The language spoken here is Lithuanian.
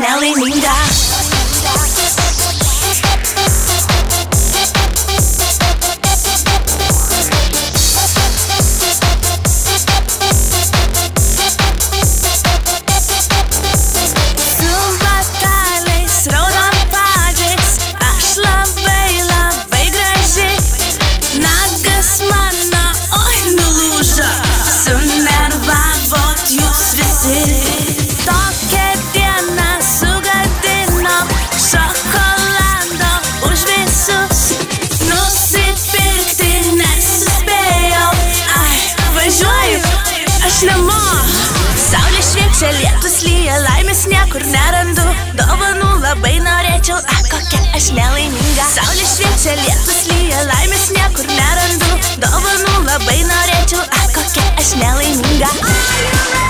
nelaiminga. Tokią dieną sugadino šokolado už visus. Nusipirkti nesuspėjau, ai, važiuoju aš namo. Saulė šviečia, lietus lyja, laimės niekur nerandu. Dovanų labai norėčiau, kokia aš nelaiminga. Saulė šviečia, lietus lyja, laimės niekur nerandu. Dovanų labai norėčiau, kokia aš nelaiminga.